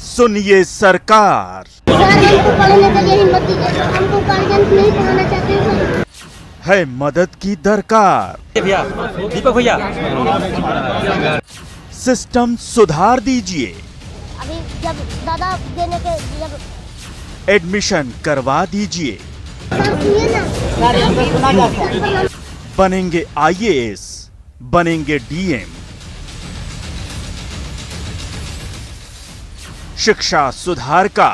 सुनिए सरकार, हमको पढ़ने के लिए हिम्मत दीजिए, हमको गार्जियन नहीं पढ़ाना चाहते हैं। है मदद की दरकार। भैया दीपक भैया, सिस्टम सुधार दीजिए, अभी जब दादा देने के जब एडमिशन करवा दीजिए, सुनिए ना, बनेंगे IAS, बनेंगे DM। शिक्षा सुधार का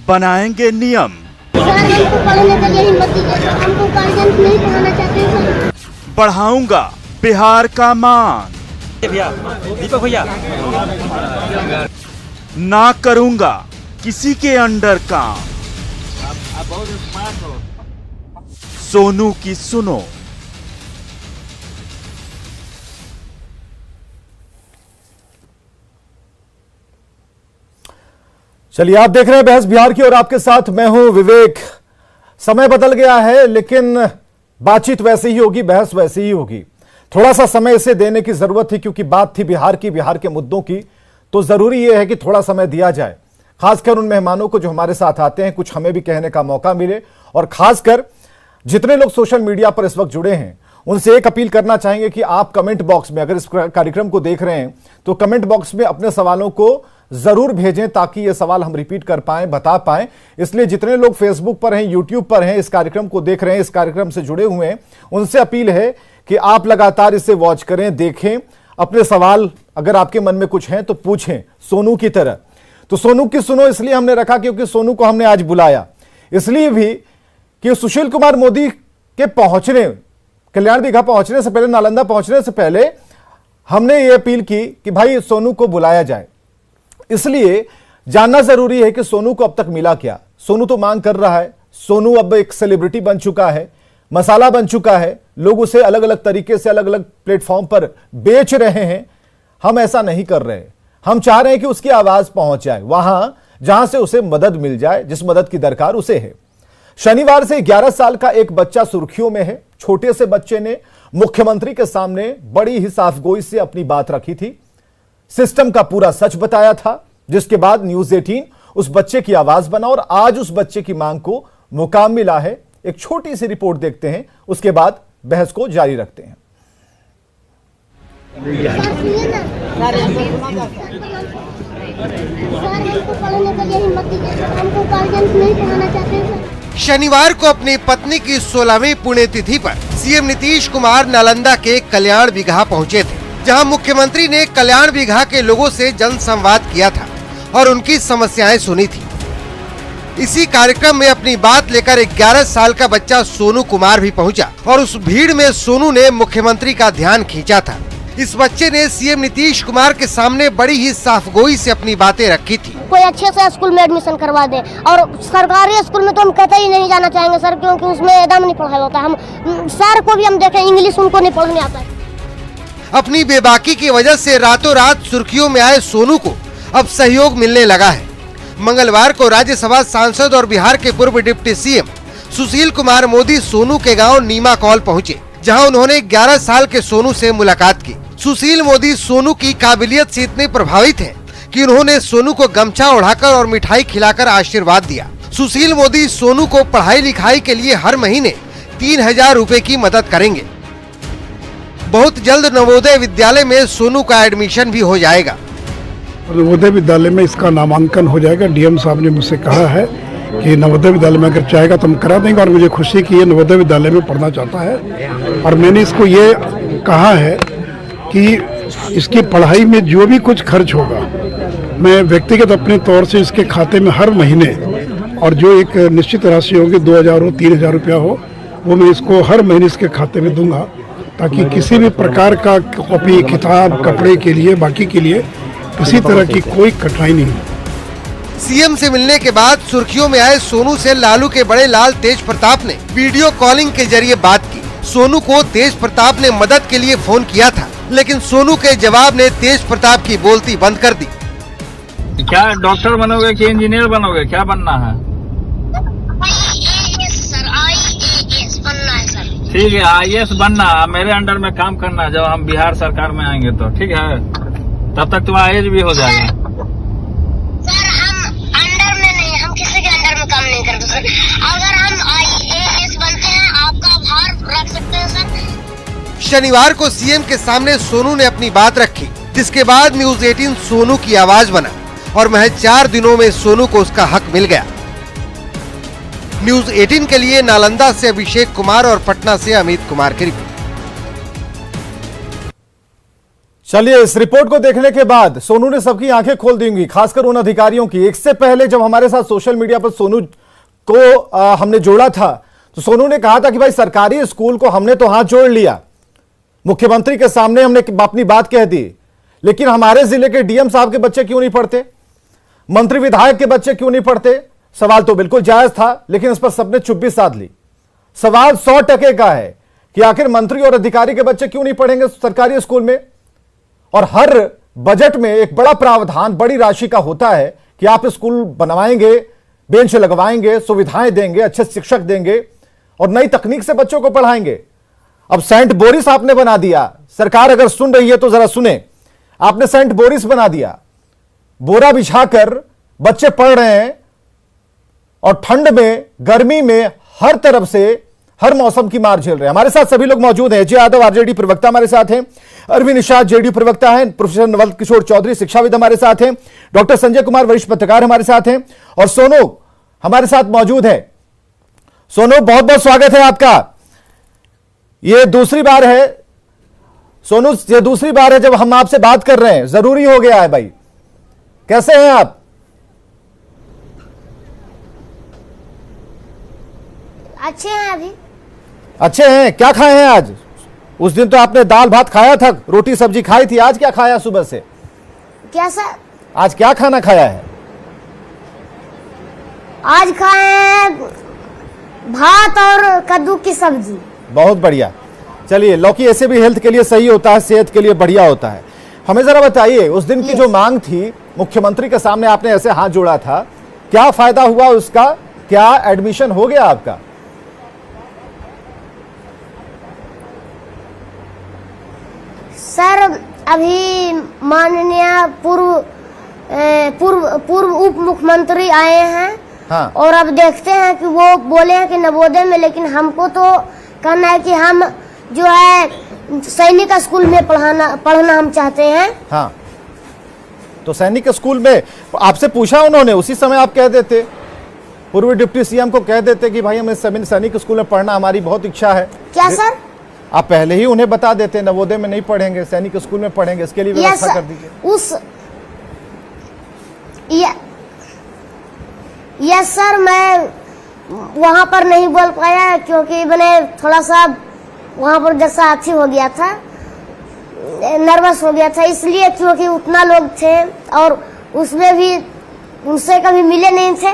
बनाएंगे नियम। हमको पढ़ने के लिए हिम्मत दीजिए, हमको गार्जियन नहीं पढ़ाना चाहते हैं। बढ़ाऊंगा बिहार का मान, भैया दीपक भैया, ना करूंगा किसी के अंडर काम। सोनू की सुनो। चलिए, आप देख रहे हैं बहस बिहार की और आपके साथ मैं हूं विवेक। समय बदल गया है, लेकिन बातचीत वैसे ही होगी, बहस वैसे ही होगी। थोड़ा सा समय इसे देने की जरूरत थी, क्योंकि बात थी बिहार की, बिहार के मुद्दों की, तो जरूरी यह है कि थोड़ा समय दिया जाए, खासकर उन मेहमानों को जो हमारे साथ आते हैं, कुछ हमें भी कहने का मौका मिले। और खासकर जितने लोग सोशल मीडिया पर इस वक्त जुड़े हैं, उनसे एक अपील करना चाहेंगे कि आप कमेंट बॉक्स में, अगर इस कार्यक्रम को देख रहे हैं तो कमेंट बॉक्स में अपने सवालों को जरूर भेजें, ताकि ये सवाल हम रिपीट कर पाएं, बता पाएं। इसलिए जितने लोग फेसबुक पर हैं, यूट्यूब पर हैं, इस कार्यक्रम को देख रहे हैं, इस कार्यक्रम से जुड़े हुए हैं, उनसे अपील है कि आप लगातार इसे वॉच करें, देखें, अपने सवाल अगर आपके मन में कुछ हैं तो पूछें, सोनू की तरह। तो सोनू की सुनो इसलिए हमने रखा क्योंकि सोनू को हमने आज बुलाया, इसलिए भी कि सुशील कुमार मोदी के पहुंचने, कल्याण दीघा पहुंचने से पहले, नालंदा पहुंचने से पहले हमने ये अपील की कि भाई सोनू को बुलाया जाए। इसलिए जानना जरूरी है कि सोनू को अब तक मिला क्या। सोनू तो मांग कर रहा है, सोनू अब एक सेलिब्रिटी बन चुका है, मसाला बन चुका है, लोग उसे अलग अलग तरीके से अलग अलग प्लेटफॉर्म पर बेच रहे हैं। हम ऐसा नहीं कर रहे, हम चाह रहे हैं कि उसकी आवाज पहुंच जाए वहां जहां से उसे मदद मिल जाए, जिस मदद की दरकार उसे है। शनिवार से 11 साल का एक बच्चा सुर्खियों में है। छोटे से बच्चे ने मुख्यमंत्री के सामने बड़ी ही साफगोई से अपनी बात रखी थी, सिस्टम का पूरा सच बताया था, जिसके बाद न्यूज 18 उस बच्चे की आवाज बना और आज उस बच्चे की मांग को मुकाम मिला है। एक छोटी सी रिपोर्ट देखते हैं, उसके बाद बहस को जारी रखते हैं। सुनिए ना, हमको पढ़ने के लिए हिम्मत दीजिए, हमको गार्जियन नहीं पढ़ाना चाहते हैं। शनिवार को अपनी पत्नी की 16वीं पुण्यतिथि पर सीएम नीतीश कुमार नालंदा के कल्याण बिगहा पहुंचे थे, जहां मुख्यमंत्री ने कल्याण बिगहा के लोगों से जनसंवाद किया था और उनकी समस्याएं सुनी थी। इसी कार्यक्रम में अपनी बात लेकर 11 साल का बच्चा सोनू कुमार भी पहुंचा और उस भीड़ में सोनू ने मुख्यमंत्री का ध्यान खींचा था। इस बच्चे ने सीएम नीतीश कुमार के सामने बड़ी ही साफगोई से अपनी बातें रखी थी। कोई अच्छे से स्कूल में एडमिशन करवा दे, और सरकारी स्कूल में तो हम कहते ही नहीं जाना चाहेंगे सर, क्योंकि उसमें एकदम नहीं पढ़ाया होता। हम सर को भी हम देखें, इंग्लिश उनको नहीं पढ़ने आता है। अपनी बेबाकी की वजह से रातों रात सुर्खियों में आए सोनू को अब सहयोग मिलने लगा है। मंगलवार को राज्यसभा सांसद और बिहार के पूर्व डिप्टी सीएम सुशील कुमार मोदी सोनू के गांव नीमा कौल पहुंचे, जहां उन्होंने 11 साल के सोनू से मुलाकात की। सुशील मोदी सोनू की काबिलियत से इतने प्रभावित हैं कि उन्होंने सोनू को गमछा ओढ़ाकर और मिठाई खिलाकर आशीर्वाद दिया। सुशील मोदी सोनू को पढ़ाई लिखाई के लिए हर महीने 3000 रुपए की मदद करेंगे। बहुत जल्द नवोदय विद्यालय में सोनू का एडमिशन भी हो जाएगा। नवोदय विद्यालय में इसका नामांकन हो जाएगा। डीएम साहब ने मुझसे कहा है कि नवोदय विद्यालय में अगर चाहेगा तो हम करा देंगे, और मुझे खुशी की ये नवोदय विद्यालय में पढ़ना चाहता है। और मैंने इसको ये कहा है कि इसकी पढ़ाई में जो भी कुछ खर्च होगा, मैं व्यक्तिगत अपने तौर से इसके खाते में हर महीने, और जो एक निश्चित राशि होगी 2000 हो 3000 रुपया हो, वो मैं इसको हर महीने इसके खाते में दूंगा, ताकि किसी भी प्रकार का कॉपी, किताब, कपड़े के लिए, बाकी के लिए किसी तरह की कोई कठिनाई नहीं है। सीएम से मिलने के बाद सुर्खियों में आए सोनू से लालू के बड़े लाल तेज प्रताप ने वीडियो कॉलिंग के जरिए बात की। सोनू को तेज प्रताप ने मदद के लिए फोन किया था, लेकिन सोनू के जवाब ने तेज प्रताप की बोलती बंद कर दी। क्या डॉक्टर बनोगे कि इंजीनियर बनोगे, क्या बनना है? IAS बनना है सर। ठीक है, IAS बनना, मेरे अंडर में काम करना जब हम बिहार सरकार में आएंगे तो। ठीक है, तब तक तुम्हारा एज भी हो जाएगा। सर हम अंडर में नहीं, हम किसी के अंडर में काम नहीं करते सर। अगर हम IAS बनते हैं आपका भार रख सकते हैं सर। शनिवार को सीएम के सामने सोनू ने अपनी बात रखी, जिसके बाद न्यूज 18 सोनू की आवाज बना और महज 4 दिनों में सोनू को उसका हक मिल गया। न्यूज 18 के लिए नालंदा से अभिषेक कुमार और पटना से अमित कुमार की रिपोर्ट। चलिए, इस रिपोर्ट को देखने के बाद सोनू ने सबकी आंखें खोल दी होंगी, खासकर उन अधिकारियों की। एक से पहले जब हमारे साथ सोशल मीडिया पर सोनू को हमने जोड़ा था तो सोनू ने कहा था कि भाई सरकारी स्कूल को हमने तो हाथ जोड़ लिया, मुख्यमंत्री के सामने हमने अपनी बात कह दी, लेकिन हमारे जिले के डीएम साहब के बच्चे क्यों नहीं पढ़ते, मंत्री विधायक के बच्चे क्यों नहीं पढ़ते। सवाल तो बिल्कुल जायज था, लेकिन इस पर सबने चुप्पी साध ली। सवाल 100% का है कि आखिर मंत्री और अधिकारी के बच्चे क्यों नहीं पढ़ेंगे सरकारी स्कूल में। और हर बजट में एक बड़ा प्रावधान, बड़ी राशि का होता है कि आप स्कूल बनवाएंगे, बेंच लगवाएंगे, सुविधाएं देंगे, अच्छे शिक्षक देंगे और नई तकनीक से बच्चों को पढ़ाएंगे। अब सेंट बोरिस आपने बना दिया, सरकार अगर सुन रही है तो जरा सुने, आपने सेंट बोरिस बना दिया, बोरा बिछाकर बच्चे पढ़ रहे हैं और ठंड में, गर्मी में, हर तरफ से, हर मौसम की मार झेल रहे हैं। हमारे साथ सभी लोग मौजूद हैं। अजय यादव आरजेडी प्रवक्ता हमारे साथ हैं, अरविंद निषाद जेडीयू प्रवक्ता हैं, प्रोफेसर नवल किशोर चौधरी शिक्षाविद हमारे साथ हैं, डॉक्टर संजय कुमार वरिष्ठ पत्रकार हमारे साथ हैं और सोनू हमारे साथ मौजूद है। सोनू, बहुत बहुत स्वागत है आपका। ये दूसरी बार है सोनू, ये दूसरी बार है जब हम आपसे बात कर रहे हैं, जरूरी हो गया है भाई। कैसे हैं आप? अच्छे हैं अभी। अच्छे हैं। क्या खाए हैं आज? उस दिन तो आपने दाल भात खाया था, रोटी सब्जी खाई थी, आज क्या खाया सुबह से? क्या सर? आज क्या खाना खाया है? आज खाए हैं भात और कद्दू की सब्जी। बहुत बढ़िया। चलिए, लौकी ऐसे भी हेल्थ के लिए सही होता है, सेहत के लिए बढ़िया होता है। हमें जरा बताइए, उस दिन की जो मांग थी, मुख्यमंत्री के सामने आपने ऐसे हाथ जोड़ा था, क्या फायदा हुआ उसका? क्या एडमिशन हो गया आपका? सर अभी माननीय पूर्व उप मुख्यमंत्री आए हैं। हाँ। और अब देखते हैं कि वो बोले हैं कि नवोदय में, लेकिन हमको तो कहना है कि हम जो है सैनिक स्कूल में पढ़ना हम चाहते हैं। हाँ, तो सैनिक स्कूल में आपसे पूछा उन्होंने, उसी समय आप कह देते, पूर्व डिप्टी सीएम को कह देते कि भाई हमें सैनिक स्कूल में पढ़ना हमारी बहुत इच्छा है। क्या सर? आप पहले ही उन्हें बता देते नवोदय में नहीं पढ़ेंगे, सैनिक स्कूल में पढ़ेंगे, इसके लिए व्यवस्था कर दीजिए। यस सर, मैं वहां पर नहीं बोल पाया क्योंकि मैंने थोड़ा सा वहां पर जैसा अच्छी हो गया था, नर्वस हो गया था, इसलिए क्योंकि उतना लोग थे और उसमें भी उनसे कभी मिले नहीं थे।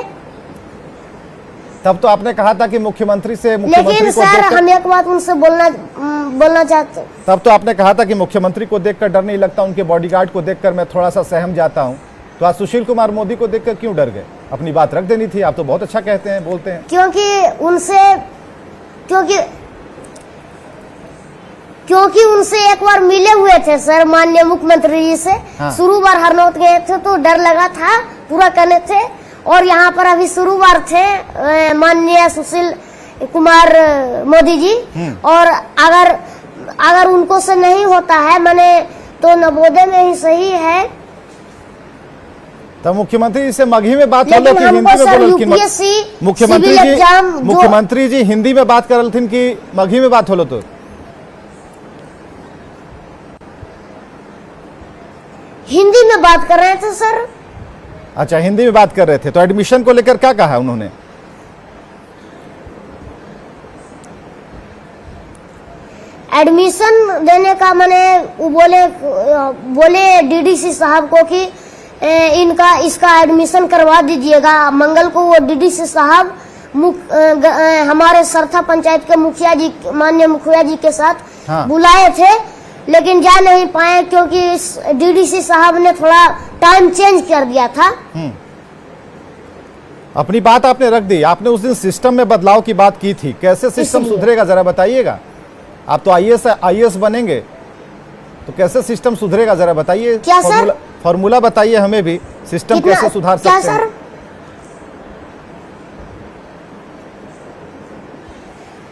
तब तो आपने कहा था कि मुख्यमंत्री से लेकिन सर हम एक बात उनसे बोलना चाहते। तब तो आपने कहा था कि मुख्यमंत्री को देखकर डर नहीं लगता, उनके बॉडीगार्ड को देखकर मैं थोड़ा सा सहम जाता हूं। तो आज सुशील कुमार मोदी को देखकर क्यों डर गए? अपनी बात रख देनी थी। आप तो बहुत अच्छा कहते हैं, बोलते हैं। क्योंकि उनसे एक बार मिले हुए थे सर, माननीय मुख्यमंत्री जी से। हाँ। शुरू बार हरनौत गए थे तो डर लगा था, पूरा करने थे। और यहाँ पर अभी शुरू बार थे माननीय सुशील कुमार मोदी जी। और अगर उनको से नहीं होता है मैंने तो नवोदय में ही सही है। तो मुख्यमंत्री से मगही में बात लेकिन कि हमको सर यूपीएससी मुख्यमंत्री जी हिंदी में बात कर रहे थे कि मगही में बात हो तो हिंदी में बात कर रहे थे सर। अच्छा, हिंदी में बात कर रहे थे। तो एडमिशन को लेकर क्या कहा उन्होंने? एडमिशन देने का मैंने बोले डीडीसी साहब को कि इसका एडमिशन करवा दीजिएगा। मंगल को वो डीडीसी साहब हमारे सरथा पंचायत के मुखिया जी, माननीय मुखिया जी के साथ बुलाए थे, लेकिन जा नहीं पाए क्योंकि डीडीसी साहब ने थोड़ा टाइम चेंज कर दिया था। अपनी बात आपने रख दी। आपने उस दिन सिस्टम में बदलाव की बात की थी, कैसे सिस्टम सुधरेगा जरा बताइएगा। आप तो आईएएस बनेंगे तो कैसे सिस्टम सुधरेगा, जरा बताइए। क्या सर? फॉर्मूला बताइए हमें भी, सिस्टम कैसे सुधार सकते हैं। सर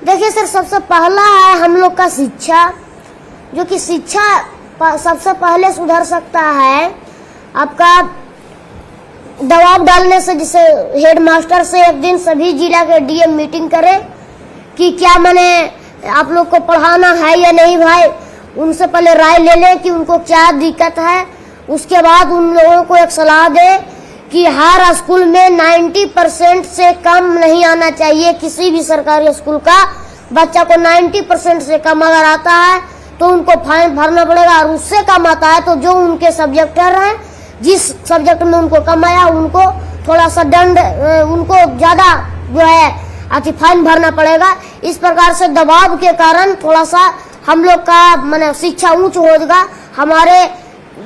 देखिए सर, सबसे पहला है हम लोग का शिक्षा, जो कि शिक्षा सबसे पहले सुधर सकता है आपका दबाव डालने से। जैसे हेड मास्टर से एक दिन सभी जिला के डीएम मीटिंग करें कि क्या मैंने आप लोग को पढ़ाना है या नहीं भाई, उनसे पहले राय ले लें कि उनको क्या दिक्कत है। उसके बाद उन लोगों को एक सलाह दे कि हर स्कूल में 90% से कम नहीं आना चाहिए। किसी भी सरकारी स्कूल का बच्चा को 90% से कम अगर आता है तो उनको फाइन भरना पड़ेगा, और उससे कम आता है तो जो उनके सब्जेक्ट हैं, जिस सब्जेक्ट में उनको कम आया उनको थोड़ा सा दंड, उनको ज्यादा जो है फाइन भरना पड़ेगा। इस प्रकार से दबाव के कारण थोड़ा सा हम लोग का माने शिक्षा ऊंच होगा। हमारे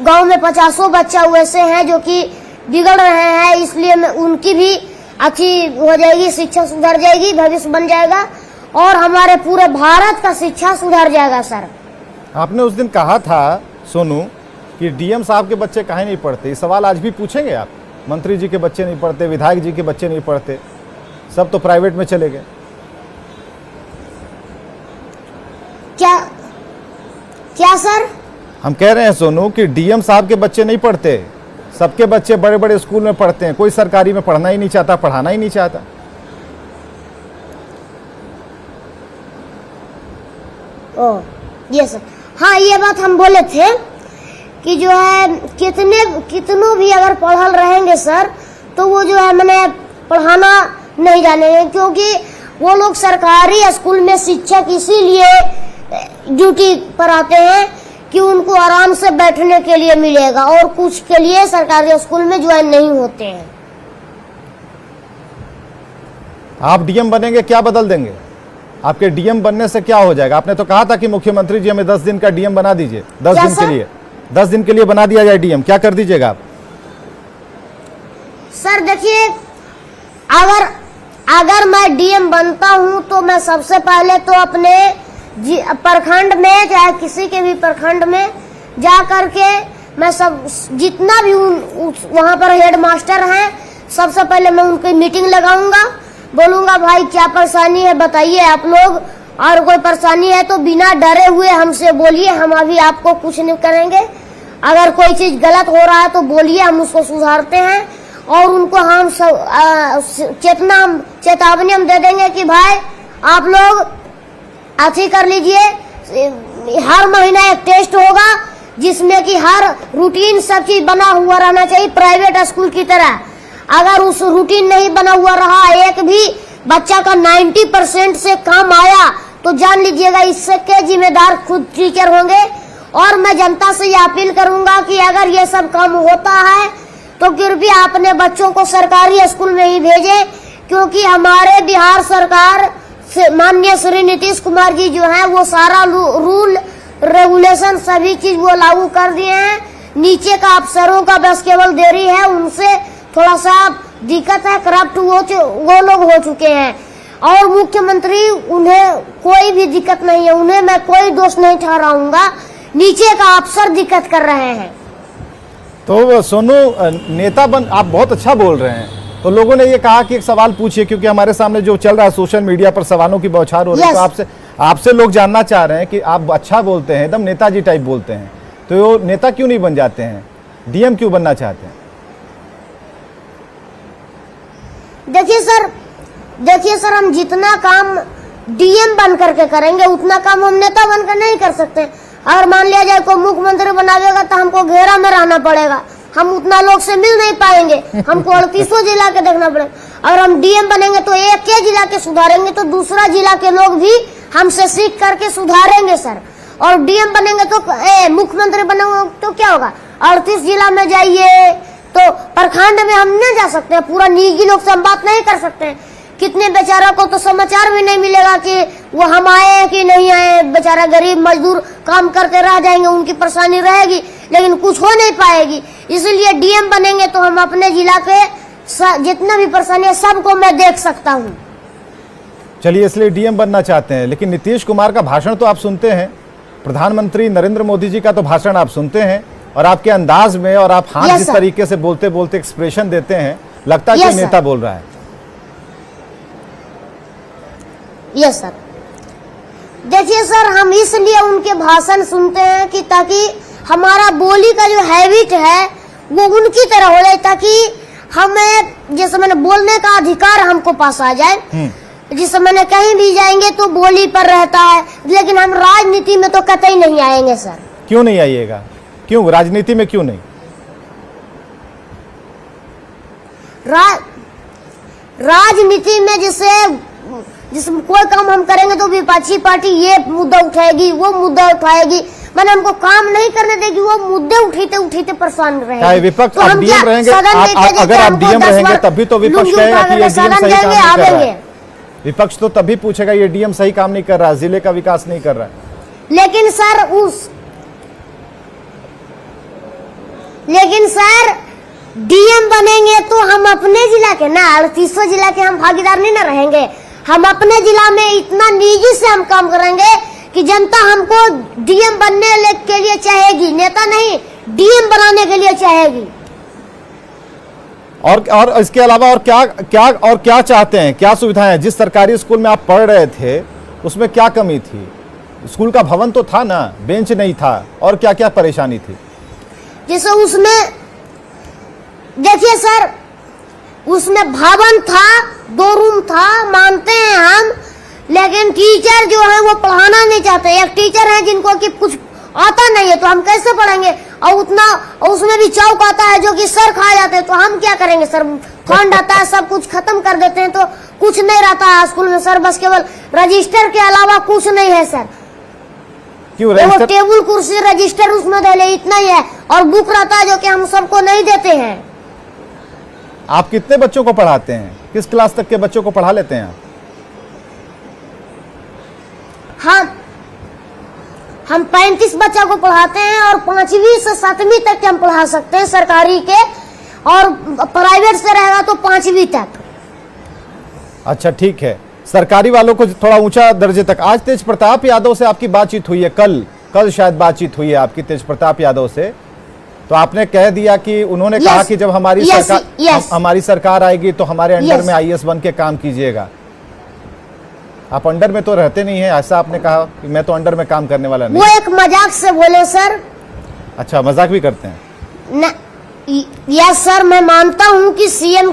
गांव में 50 बच्चा वैसे हैं जो कि बिगड़ रहे हैं, इसलिए उनकी भी अच्छी हो जाएगी, शिक्षा सुधर जाएगी, भविष्य बन जाएगा और हमारे पूरे भारत का शिक्षा सुधर जाएगा। सर आपने उस दिन कहा था सोनू कि डीएम साहब के बच्चे काहे नहीं पढ़ते, ये सवाल आज भी पूछेंगे आप? मंत्री जी के बच्चे नहीं पढ़ते, विधायक जी के बच्चे नहीं पढ़ते, सब तो प्राइवेट में चले गए। क्या सर? हम कह रहे हैं सोनू कि डीएम साहब के बच्चे नहीं पढ़ते, सबके बच्चे बड़े बड़े स्कूल में पढ़ते हैं, कोई सरकारी में पढ़ना ही नहीं चाहता, पढ़ाना ही नहीं चाहता। ओ ये सर, हाँ ये बात हम बोले थे कि जो है कितनों भी अगर पढ़ल रहेंगे सर तो वो जो है मैंने पढ़ाना नहीं जानेंगे, क्योंकि वो लोग सरकारी स्कूल में शिक्षक इसीलिए ड्यूटी पर आते हैं कि उनको आराम से बैठने के लिए मिलेगा, और कुछ के लिए सरकारी स्कूल में ज्वाइन नहीं होते हैं। आप डीएम बनेंगे, क्या बदल देंगे? आपके डीएम बनने से क्या हो जाएगा? आपने तो कहा था कि मुख्यमंत्री जी हमें 10 दिन का डीएम बना दीजिए, 10 दिन के लिए, 10 दिन के लिए बना दिया जाए डीएम, क्या कर दीजिएगा आप? सर देखिए, अगर मैं डीएम बनता हूं तो मैं सबसे पहले तो अपने प्रखंड में, चाहे किसी के भी प्रखंड में जा करके मैं सब जितना भी वहां पर हेड मास्टर हैं, सबसे पहले मैं उनकी मीटिंग लगाऊंगा, बोलूंगा भाई क्या परेशानी है बताइए आप लोग, और कोई परेशानी है तो बिना डरे हुए हमसे बोलिए, हम अभी आपको कुछ नहीं करेंगे। अगर कोई चीज गलत हो रहा है तो बोलिए, हम उसको सुधारते हैं, और उनको हम चेतावनी हम दे देंगे कि भाई आप लोग अच्छी कर लीजिए। हर महीना एक टेस्ट होगा जिसमें कि हर रूटीन सब चीज बना हुआ रहना चाहिए प्राइवेट स्कूल की तरह। अगर उस रूटीन नहीं बना हुआ रहा, एक भी बच्चा का 90% से कम आया तो जान लीजिएगा इसके जिम्मेदार खुद टीचर होंगे। और मैं जनता से यह अपील करूंगा कि अगर ये सब काम होता है तो कृपया अपने बच्चों को सरकारी स्कूल में ही भेजें, क्योंकि हमारे बिहार सरकार से माननीय श्री नीतीश कुमार जी जो है वो सारा रूल रेगुलेशन सभी चीज वो लागू कर दिए हैं। नीचे का अफसरों का बस केवल देरी है, उनसे थोड़ा सा दिक्कत है, करप्ट वो लोग हो चुके हैं। और मुख्यमंत्री, उन्हें कोई भी दिक्कत नहीं है, उन्हें मैं कोई दोष नहीं ठहराऊंगा, नीचे का अफसर दिक्कत कर रहे हैं। तो सोनू नेता बन, आप बहुत अच्छा बोल रहे हैं, तो लोगों ने ये कहा कि एक सवाल पूछिए, क्योंकि हमारे सामने जो चल रहा है सोशल मीडिया पर सवालों की बौछार हो रही है, तो आपसे लोग जानना चाह रहे हैं कि आप अच्छा बोलते हैं, एकदम नेताजी टाइप बोलते हैं, तो वो नेता क्यों नहीं बन जाते हैं, डीएम क्यों बनना चाहते हैं? देखिए सर, हम जितना काम डीएम बन करके करेंगे उतना काम हम नेता बनकर नहीं कर सकते। अगर मान लिया जाए को मुख्यमंत्री बनावेगा तो हमको घेरा में रहना पड़ेगा, हम उतना लोग से मिल नहीं पाएंगे, हमको 38 जिला के देखना पड़ेगा। अगर हम डीएम बनेंगे तो एक के जिला के सुधारेंगे तो दूसरा जिला के लोग भी हमसे सीख करके सुधारेंगे सर। और डीएम बनेंगे तो मुख्यमंत्री बनेंगे तो क्या होगा, 38 जिला में जाइए तो प्रखंड में हम नहीं जा सकते, पूरा निजी लोग से हम बात नहीं कर सकते। कितने बेचारा को तो समाचार भी नहीं मिलेगा कि वो हम आए कि नहीं आए, बेचारा गरीब मजदूर काम करते रह जाएंगे, उनकी परेशानी रहेगी लेकिन कुछ हो नहीं पाएगी। इसलिए डीएम बनेंगे तो हम अपने जिला के जितना भी परेशानी है सबको मैं देख सकता हूँ। चलिए, इसलिए डीएम बनना चाहते हैं। लेकिन नीतीश कुमार का भाषण तो आप सुनते हैं, प्रधानमंत्री नरेंद्र मोदी जी का तो भाषण आप सुनते हैं और आपके अंदाज में और आप हाथ Yes, जिस sir. तरीके से बोलते बोलते एक्सप्रेशन देते हैं, लगता है Yes, कि sir. नेता बोल रहा है। Yes sir. देखिए सर, हम इसलिए उनके भाषण सुनते हैं कि ताकि हमारा बोली का जो हैबिट है वो उनकी तरह हो जाए, ताकि हमें जैसे मैंने बोलने का अधिकार हमको पास आ जाए। जिस मैंने कहीं भी जाएंगे तो बोली पर रहता है, लेकिन हम राजनीति में तो कतई नहीं आएंगे सर। क्यों नहीं आइएगा? क्यों राजनीति में क्यों नहीं? राजनीति में जैसे कोई काम हम करेंगे तो विपक्षी पार्टी ये मुद्दा उठाएगी, वो मुद्दा उठाएगी, मैंने हमको काम नहीं करने देगी, वो मुद्दे उठते उठते परेशान रहेंगे। विपक्ष तो आप हम डीएम क्या रहेंगे, सदन में कहेंगे अगर कि आप हमको डीएम 10 रहेंगे बार तभी तो विपक्ष लुंगी कहेगा उठा कि ये के डीएम सदन सही काम जाएंगे, नहीं कर रहा आवेंगे। है। विपक्ष तो तभी पूछेगा ये डीएम सही काम नहीं कर रहा, जिले का विकास नहीं कर रहा है। लेकिन सर डीएम बनेंगे तो हम अपने जिला के ना 38 जिला के हम भागीदार नहीं ना रहेंगे। हम अपने जिला में इतना निजी से हम काम करेंगे कि जनता हमको डीएम बनने के लिए चाहेगी, नेता नहीं डीएम बनाने के लिए चाहेगी। और इसके अलावा और क्या चाहते हैं? क्या सुविधाएं? जिस सरकारी स्कूल में आप पढ़ रहे थे उसमें क्या कमी थी? स्कूल का भवन तो था ना, बेंच नहीं था, और क्या क्या परेशानी थी? जैसे उसमें देखिए सर, उसमें भवन था, 2 रूम था, मानते हैं हम, लेकिन टीचर जो है वो पढ़ाना नहीं चाहते। एक टीचर है जिनको कि कुछ आता नहीं है तो हम कैसे पढ़ाएंगे, और उसमें भी चौक आता है जो कि सर खा जाते हैं, तो हम क्या करेंगे सर? फंड आता है, सब कुछ खत्म कर देते हैं, तो कुछ नहीं रहता है स्कूल में सर, बस केवल रजिस्टर के अलावा कुछ नहीं है सर। क्यों? वो टेबल कुर्सी रजिस्टर उसमें दे ले, इतना ही है, और बुक रहता है जो कि हम सबको नहीं देते हैं। आप कितने बच्चों को पढ़ाते हैं? किस क्लास तक के बच्चों को पढ़ा लेते हैं आप? हम 35 बच्चों को पढ़ाते हैं, और 5वीं से 7वीं तक के हम पढ़ा सकते हैं सरकारी के, और प्राइवेट से रहेगा तो 5वीं तक। अच्छा ठीक है, सरकारी वालों को थोड़ा ऊंचा दर्जे तक। आज तेज प्रताप यादव से आपकी बातचीत हुई है, कल शायद बातचीत हुई है आपकी तेज प्रताप यादव से, तो आपने कह दिया कि उन्होंने कहा कि जब हमारी सरकार आएगी तो हमारे अंडर में आईएएस बन के काम कीजिएगा। आप अंडर में तो रहते नहीं है, ऐसा आपने कहा कि मैं तो अंडर में काम करने वाला नहीं। वो एक मजाक से बोले सर। अच्छा, मजाक भी करते हैं? यस सर, मैं मानता हूं कि सीएम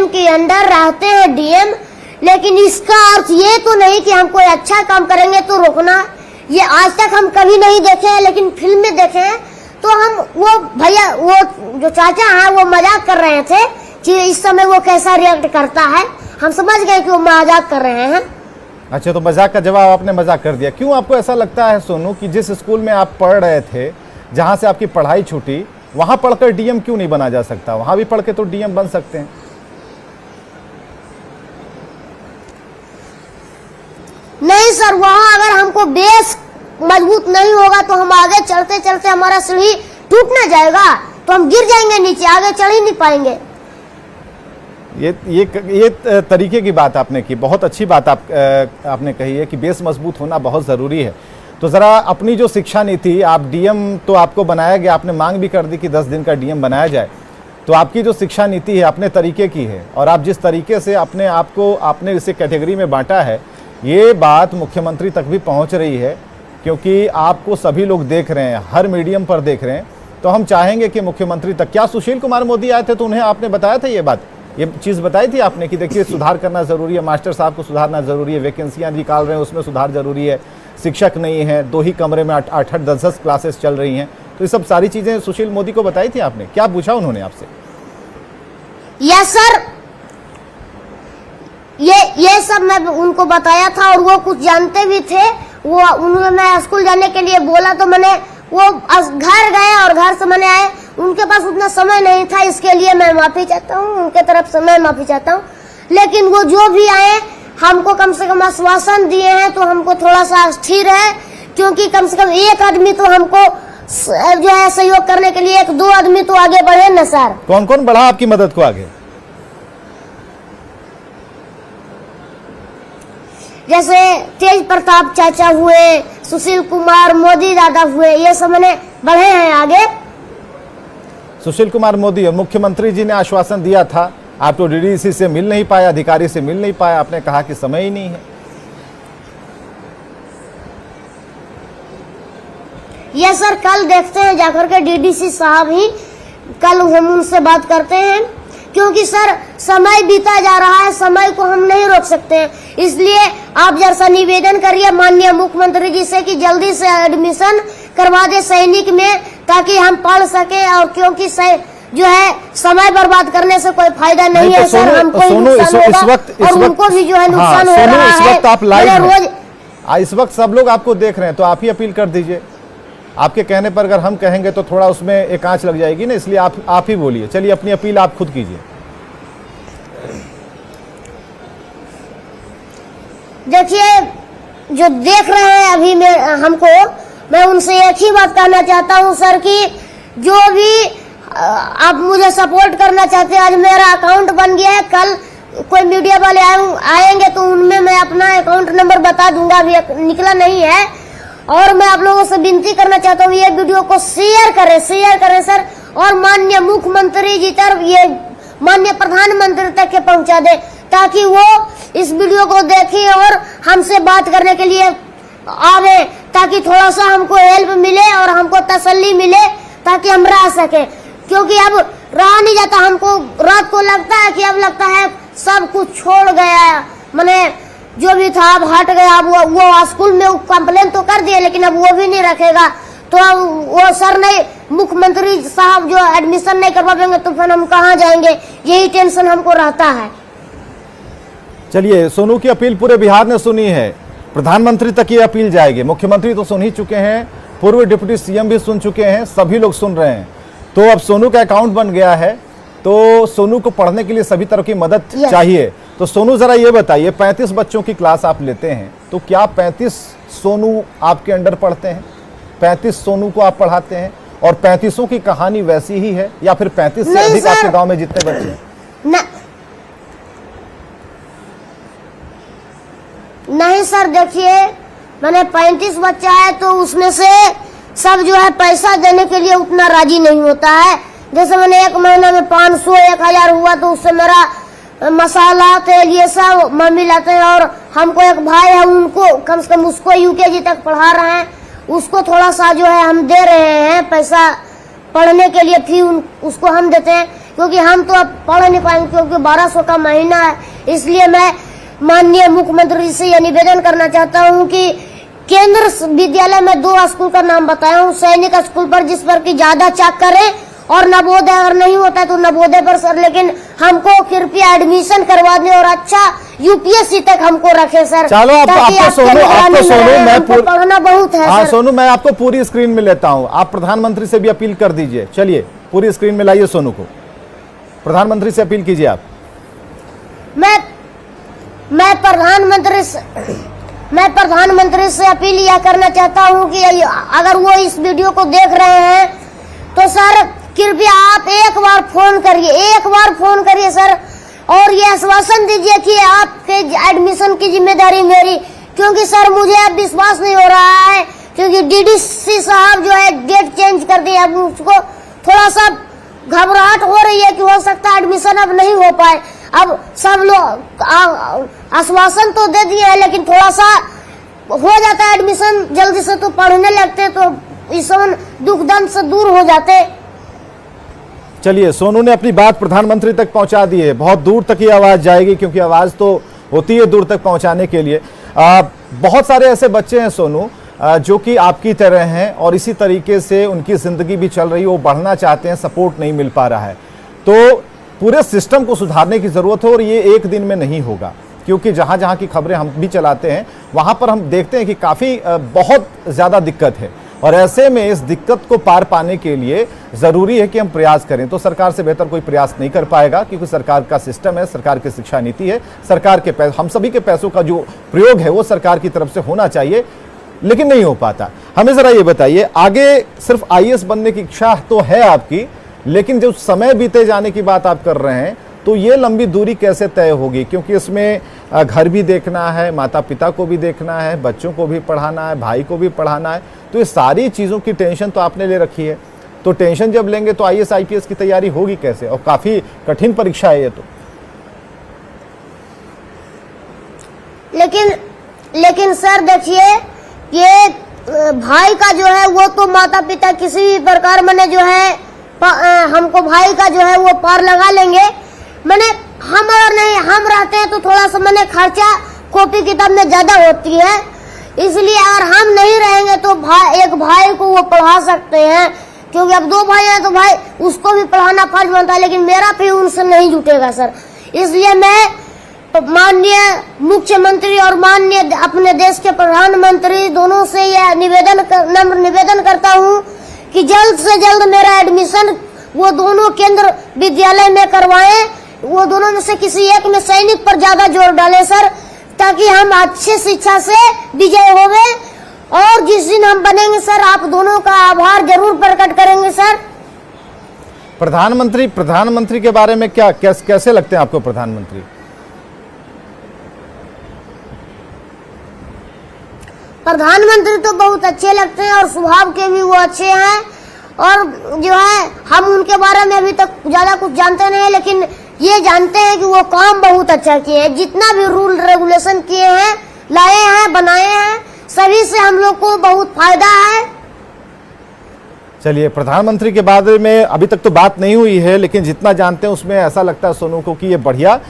के अंडर रहते हैं डीएम, लेकिन इसका अर्थ ये तो नहीं कि हम कोई अच्छा काम करेंगे तो रोकना। ये आज तक हम कभी नहीं देखे हैं, लेकिन फिल्म में देखे हैं। तो हम वो भैया, वो जो चाचा हैं वो मजाक कर रहे थे कि इस समय वो कैसा रिएक्ट करता है, हम समझ गए कि वो मजाक कर रहे हैं। अच्छा, तो मजाक का जवाब आपने मजाक कर दिया। क्यों आपको ऐसा लगता है सोनू कि जिस स्कूल में आप पढ़ रहे थे, जहां से आपकी पढ़ाई छूटी, वहां पढ़कर डीएम क्यों नहीं बना जा सकता? वहां भी पढ़ के तो डीएम बन सकते हैं। नहीं सर, वहां अगर हमको बेस मजबूत नहीं होगा तो हम आगे चलते चलते हमारा सीढ़ी टूट ना जाएगा, तो हम गिर जाएंगे नीचे, आगे चढ़ ही नहीं पाएंगे। ये तरीके की बात आपने की, बहुत अच्छी बात आपने कही है कि बेस मजबूत होना बहुत ज़रूरी है। तो ज़रा अपनी जो शिक्षा नीति, आप डीएम तो आपको बनाया गया, आपने मांग भी कर दी कि 10 दिन का डीएम बनाया जाए, तो आपकी जो शिक्षा नीति है अपने तरीके की है, और आप जिस तरीके से अपने आप को आपने इसे कैटेगरी में बांटा है, ये बात मुख्यमंत्री तक भी पहुंच रही है, क्योंकि आपको सभी लोग देख रहे हैं, हर मीडियम पर देख रहे हैं। तो हम चाहेंगे कि मुख्यमंत्री तक, क्या सुशील कुमार मोदी आए थे तो उन्हें आपने बताया था ये चीज़ बताई थी आपने कि देखिए सुधार करना ज़रूरी है, मास्टर साहब को सुधारना ज़रूरी है, वैकेंसियाँ निकाल रहे हैं उसमें सुधार ज़रूरी है, शिक्षक नहीं है, 2 ही कमरे में 8-8 10-10 क्लासेस चल रही हैं, तो ये सब सारी चीज़ें सुशील मोदी को बताई थी आपने? क्या पूछा उन्होंने आपसे? यस सर, ये सब मैं उनको बताया था, और वो कुछ जानते भी थे। वो उन्होंने स्कूल जाने के लिए बोला, तो मैंने वो घर गए और घर से मैंने आए, उनके पास उतना समय नहीं था, इसके लिए मैं माफी चाहता हूँ, उनके तरफ से मैं माफी चाहता हूँ। लेकिन वो जो भी आए हमको कम से कम आश्वासन दिए हैं, तो हमको थोड़ा सा स्थिर है, क्योंकि कम से कम एक आदमी तो हमको जो है सहयोग करने के लिए 1-2 आदमी तो आगे बढ़े न सर। कौन कौन बढ़ा आपकी मदद को आगे? जैसे तेज प्रताप चाचा हुए, सुशील कुमार मोदी दादा हुए, ये सब मैंने बढ़े हैं आगे। सुशील कुमार मोदी और मुख्यमंत्री जी ने आश्वासन दिया था, आप तो डीडीसी से मिल नहीं पाए, अधिकारी से मिल नहीं पाए, आपने कहा कि समय ही नहीं है। ये सर कल देखते हैं जाकर के डीडीसी साहब ही, कल हम उनसे बात करते हैं, क्योंकि सर समय बीता जा रहा है, समय को हम नहीं रोक सकते हैं। इसलिए आप जरा निवेदन करिए माननीय मुख्यमंत्री जी से कि जल्दी से एडमिशन करवा दे सैनिक में, ताकि हम पढ़ सके। और क्योंकि जो है समय बर्बाद करने से कोई फायदा नहीं है सर, हमको ही नुकसान होगा और उनको भी जो है नुकसान हो रहा है। इस वक्त आप लाइव रोज इस वक्त सब लोग आपको देख रहे हैं, तो आप ही अपील कर दीजिए। आपके कहने पर अगर हम कहेंगे तो थोड़ा उसमें एक आंच लग जाएगी ना, इसलिए आप ही बोलिए। चलिए अपनी अपील आप खुद कीजिए। देखिए, जो देख रहे हैं अभी मैं उनसे एक ही बात कहना चाहता हूं सर कि जो भी आप मुझे सपोर्ट करना चाहते हैं, आज मेरा अकाउंट बन गया है, कल कोई मीडिया वाले आएंगे तो उनमें मैं अपना अकाउंट नंबर बता दूंगा, अभी निकला नहीं है। और मैं आप लोगों से विनती करना चाहता हूँ, ये वीडियो को शेयर करें सर, और माननीय मुख्यमंत्री जी तक, ये माननीय प्रधानमंत्री तक के पहुंचा दे, ताकि वो इस वीडियो को देखें और हमसे बात करने के लिए आवे, ताकि थोड़ा सा हमको हेल्प मिले और हमको तसल्ली मिले, ताकि हम रह सके। क्योंकि अब रहा नहीं जाता, हमको रात को लगता है कि अब लगता है सब कुछ छोड़ गया, मैंने जो भी था अब हट गया। अब वो स्कूल में कंप्लेन तो कर दिए, लेकिन अब वो भी नहीं रखेगा, तो अब वो सर नहीं, मुख्यमंत्री साहब जो एडमिशन नहीं करवा देंगे तो फिर हम कहाँ जाएंगे, यही टेंशन हमको रहता है। चलिए, सोनू की अपील पूरे बिहार ने सुनी है, प्रधानमंत्री तक ये अपील जाएगी। मुख्यमंत्री तो सुन ही चुके हैं, पूर्व डिप्टी सीएम भी सुन चुके हैं, सभी लोग सुन रहे हैं। तो अब सोनू का अकाउंट बन गया है, तो सोनू को पढ़ने के लिए सभी तरह की मदद चाहिए। तो सोनू जरा ये बताइए, 35 बच्चों की क्लास आप लेते हैं, तो क्या 35 सोनू आपके अंडर पढ़ते हैं? 35 सोनू को आप पढ़ाते हैं और 35 की कहानी वैसी ही है, या फिर 35 से अधिक आपके गांव में जितने बच्चे हैं? नहीं सर, देखिए मैंने 35 बच्चा है, तो उसमें से सब जो है पैसा देने के लिए उतना राजी नहीं होता है। जैसे मैंने एक महीना में 500 1000 हुआ, तो उससे मेरा मसाला तेल ये सब मम्मी लाते हैं, और हमको एक भाई है, उनको कम से कम उसको यूकेजी तक पढ़ा रहे हैं, उसको थोड़ा सा जो है हम दे रहे हैं पैसा पढ़ने के लिए, फी उसको हम देते हैं, क्योंकि हम तो अब पढ़ नहीं पाएंगे, क्योंकि 1200 का महीना है। इसलिए मैं माननीय मुख्यमंत्री से यह निवेदन करना चाहता हूं कि केंद्र विद्यालय में 2 स्कूल का नाम बताया हूं, सैनिक स्कूल पर जिस पर कि ज्यादा चाक करें, और नवोदय अगर नहीं होता है तो नवोदय पर सर, लेकिन हमको कृपया एडमिशन करवा दें और अच्छा यूपीएससी तक हमको रखे सर। चलो आपको सोनू मैं पढ़ना बहुत है। हाँ सोनू, मैं आपको पूरी स्क्रीन में लेता हूँ, आप प्रधानमंत्री से भी अपील कर दीजिए। चलिए पूरी स्क्रीन में लाइए सोनू को, प्रधानमंत्री से अपील कीजिए आप। मैं प्रधानमंत्री से अपील यह करना चाहता हूं कि अगर वो इस वीडियो को देख रहे हैं तो सर कृपया आप एक बार फोन करिए सर, और ये आश्वासन दीजिए कि आपके एडमिशन की जिम्मेदारी मेरी, क्योंकि सर मुझे अब विश्वास नहीं हो रहा है, क्योंकि डीडीसी साहब जो है डेट चेंज कर दिया, अब उसको थोड़ा सा घबराहट हो रही है कि हो सकता है एडमिशन अब नहीं हो पाए। अब सब लोग आश्वासन तो दे दिए हैं, लेकिन थोड़ा सा हो जाता है एडमिशन जल्दी से, तो पढ़ने लगते तो इस दुख दर्द से दूर हो जाते। चलिए, सोनू ने अपनी बात प्रधानमंत्री तक पहुंचा दी है, बहुत दूर तक ये आवाज जाएगी, क्योंकि आवाज तो होती है दूर तक पहुंचाने के लिए। बहुत सारे ऐसे बच्चे हैं सोनू जो कि आपकी तरह हैं, और इसी तरीके से उनकी जिंदगी भी चल रही है, वो बढ़ना चाहते हैं, सपोर्ट नहीं मिल पा रहा है। तो पूरे सिस्टम को सुधारने की जरूरत है, और ये एक दिन में नहीं होगा, क्योंकि जहां जहां की खबरें हम भी चलाते हैं वहां पर हम देखते हैं कि काफी बहुत ज्यादा दिक्कत है, और ऐसे में इस दिक्कत को पार पाने के लिए जरूरी है कि हम प्रयास करें। तो सरकार से बेहतर कोई प्रयास नहीं कर पाएगा, क्योंकि सरकार का सिस्टम है, सरकार की शिक्षा नीति है, सरकार के हम सभी के पैसों का जो प्रयोग है वो सरकार की तरफ से होना चाहिए, लेकिन नहीं हो पाता। हमें जरा ये बताइए, आगे सिर्फ आईएएस बनने की इच्छा तो है आपकी, लेकिन जो समय बीते जाने की बात आप कर रहे हैं, तो ये लंबी दूरी कैसे तय होगी, क्योंकि इसमें घर भी देखना है, माता पिता को भी देखना है, बच्चों को भी पढ़ाना है, भाई को भी पढ़ाना है, तो ये सारी चीज़ों की टेंशन तो आपने ले रखी है। तो टेंशन जब लेंगे तो IAS IPS की तैयारी होगी कैसे, और काफ़ी कठिन परीक्षा है ये तो। लेकिन सर देखिए, ये भाई का जो है वो तो माता पिता किसी भी प्रकार मैंने जो है हमको भाई का जो है वो पार लगा लेंगे। मैंने हम अगर नहीं हम रहते हैं तो थोड़ा सा मैंने खर्चा कॉपी किताब में ज्यादा होती है, इसलिए अगर हम नहीं रहेंगे तो एक भाई को वो पढ़ा सकते हैं, क्योंकि अब 2 भाई हैं तो भाई उसको भी पढ़ाना फर्ज बनता है, लेकिन मेरा फी उनसे नहीं जुटेगा सर। इसलिए मैं माननीय मुख्यमंत्री और माननीय अपने देश के प्रधानमंत्री दोनों से यह नम्र निवेदन करता हूं कि जल्द से जल्द मेरा एडमिशन वो दोनों केंद्र विद्यालय में करवाएं, वो दोनों में से किसी एक में सैनिक पर ज्यादा जोर डालें सर, ताकि हम अच्छी शिक्षा से विजय होवे। और जिस दिन हम बनेंगे सर, आप दोनों का आभार जरूर प्रकट करेंगे सर। प्रधानमंत्री के बारे में कैसे लगते हैं आपको प्रधानमंत्री? प्रधानमंत्री तो बहुत अच्छे लगते हैं और स्वभाव के भी वो अच्छे हैं, और जो है हम उनके बारे में अभी तक ज्यादा कुछ जानते नहीं, लेकिन ये जानते हैं कि वो काम बहुत अच्छा किए हैं। जितना भी रूल रेगुलेशन किए हैं, लाए हैं, बनाए हैं, सभी से हम लोग को बहुत फायदा है। चलिए, प्रधानमंत्री के बारे में अभी तक तो बात नहीं हुई है, लेकिन जितना जानते हैं उसमें ऐसा लगता है सोनू को कि ये बढ़िया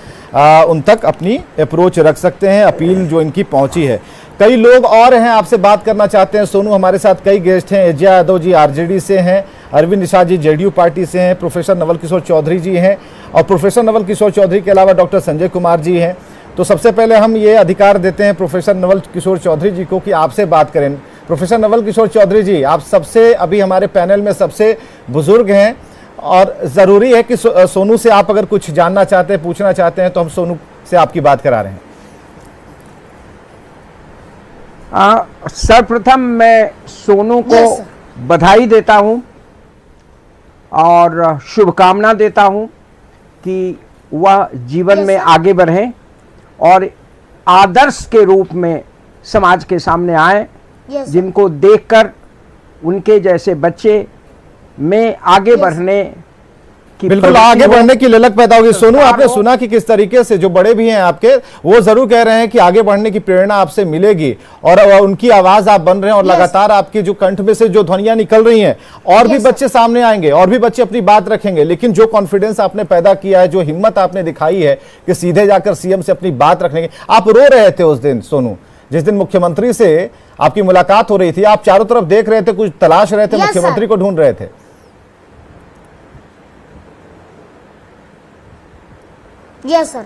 उन तक अपनी अप्रोच रख सकते हैं, अपील जो इनकी पहुंची है। कई लोग और हैं आपसे बात करना चाहते हैं सोनू, हमारे साथ कई गेस्ट हैं। एजा यादव जी RJD से हैं, अरविंद निषाद जी JDU पार्टी से हैं, प्रोफेसर नवल किशोर चौधरी जी हैं, और प्रोफेसर नवल किशोर चौधरी के अलावा डॉक्टर संजय कुमार जी हैं। तो सबसे पहले हम ये अधिकार देते हैं प्रोफेसर नवल किशोर चौधरी जी को कि आपसे बात करें। प्रोफेसर नवल किशोर चौधरी जी, आप सबसे अभी हमारे पैनल में सबसे बुजुर्ग हैं, और ज़रूरी है कि सोनू से आप अगर कुछ जानना चाहते हैं, पूछना चाहते हैं, तो हम सोनू से आपकी बात करा रहे हैं। सर्वप्रथम मैं सोनू को बधाई देता हूं और शुभकामना देता हूं कि वह जीवन में आगे बढ़े और आदर्श के रूप में समाज के सामने आए, जिनको देखकर उनके जैसे बच्चे में आगे बढ़ने की, बिल्कुल आगे बढ़ने की ललक पैदा होगी। सोनू, आपने सुना कि किस तरीके से जो बड़े भी हैं आपके, वो जरूर कह रहे हैं कि आगे बढ़ने की प्रेरणा आपसे मिलेगी, और उनकी आवाज आप बन रहे हैं, और लगातार आपकी जो कंठ में से जो ध्वनियां निकल रही हैं, और भी बच्चे सामने आएंगे, और भी बच्चे अपनी बात रखेंगे। लेकिन जो कॉन्फिडेंस आपने पैदा किया है, जो हिम्मत आपने दिखाई है कि सीधे जाकर CM से अपनी बात रखने की, आप रो रहे थे उस दिन सोनू, जिस दिन मुख्यमंत्री से आपकी मुलाकात हो रही थी, आप चारों तरफ देख रहे थे, कुछ तलाश रहे थे, मुख्यमंत्री को ढूंढ रहे थे। यस सर,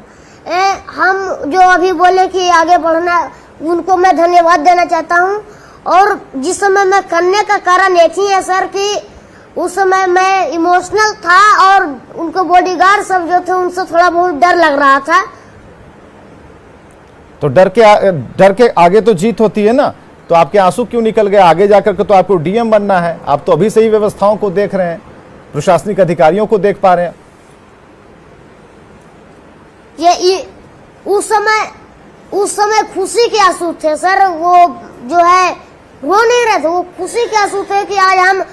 हम जो अभी बोले कि आगे बढ़ना, उनको मैं धन्यवाद देना चाहता हूं। और जिस समय मैं करने का कारण एक ही है सर कि उस समय मैं इमोशनल था, और उनको बॉडीगार्ड सब जो थे उनसे थोड़ा बहुत डर लग रहा था। तो डर के आगे तो जीत होती है ना, तो आपके आंसू क्यों निकल गए? आगे जाकर के तो आपको DM बनना है, आप तो अभी से ही व्यवस्थाओं को देख रहे हैं, प्रशासनिक अधिकारियों को देख पा रहे हैं। ये उस समय खुशी के आंसू थे सर, वो जो है रो नहीं रहे थे, वो खुशी के आंसू थे कि आज हम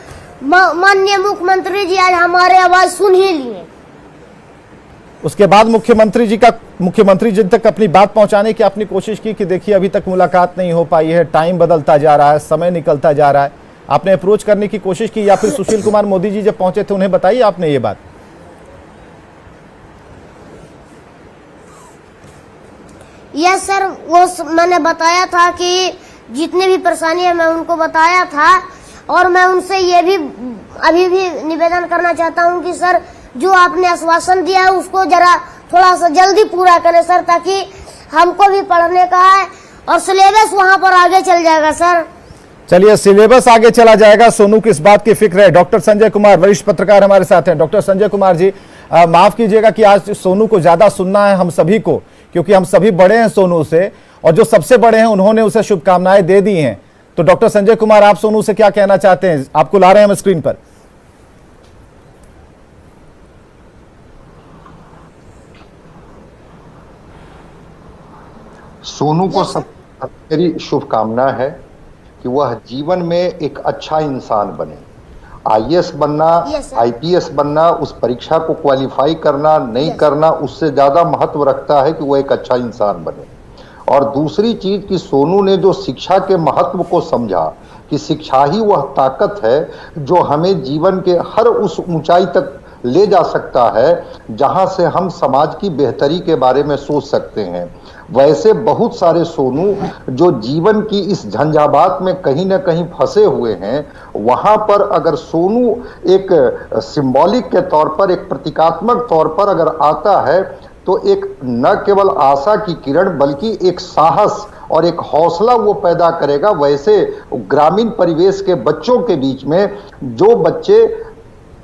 माननीय मुख्यमंत्री जी आज हमारे आवाज सुन ही लिए। उसके बाद मुख्यमंत्री जी तक अपनी बात पहुंचाने की आपने कोशिश की कि देखिए अभी तक मुलाकात नहीं हो पाई है, टाइम बदलता जा रहा है, समय निकलता जा रहा है, आपने अप्रोच करने की कोशिश की, या फिर सुशील कुमार मोदी जी जब पहुंचे थे उन्हें बताइए आपने ये बात? यस सर, वो मैंने बताया था कि जितने भी परेशानी है मैं उनको बताया था, और मैं उनसे ये भी अभी भी निवेदन करना चाहता हूं कि सर जो आपने आश्वासन दिया है उसको जरा थोड़ा सा जल्दी पूरा करें सर, ताकि हमको भी पढ़ने का है और सिलेबस वहां पर आगे चल जाएगा सर। चलिए, सिलेबस आगे चला जाएगा, सोनू की इस बात की फिक्र है। डॉक्टर संजय कुमार वरिष्ठ पत्रकार हमारे साथ हैं। डॉक्टर संजय कुमार जी, माफ कीजिएगा कि आज सोनू को ज्यादा सुनना है हम सभी को, क्योंकि हम सभी बड़े हैं सोनू से, और जो सबसे बड़े हैं उन्होंने उसे शुभकामनाएं दे दी हैं। तो डॉक्टर संजय कुमार, आप सोनू से क्या कहना चाहते हैं? आपको ला रहे हैं हम स्क्रीन पर। सोनू को सब मेरी शुभकामना है कि वह जीवन में एक अच्छा इंसान बने। आईएएस बनना, आईपीएस बनना, उस परीक्षा को क्वालिफाई करना नहीं करना उससे ज्यादा महत्व रखता है कि वह एक अच्छा इंसान बने। और दूसरी चीज कि सोनू ने जो शिक्षा के महत्व को समझा कि शिक्षा ही वह ताकत है जो हमें जीवन के हर उस ऊंचाई तक ले जा सकता है जहां से हम समाज की बेहतरी के बारे में सोच सकते हैं। वैसे बहुत सारे सोनू जो जीवन की इस झंझावात में कहीं ना कहीं फंसे हुए हैं, वहां पर अगर सोनू एक सिंबॉलिक के तौर पर, एक प्रतीकात्मक तौर पर अगर आता है तो एक न केवल आशा की किरण बल्कि एक साहस और एक हौसला वो पैदा करेगा। वैसे ग्रामीण परिवेश के बच्चों के बीच में जो बच्चे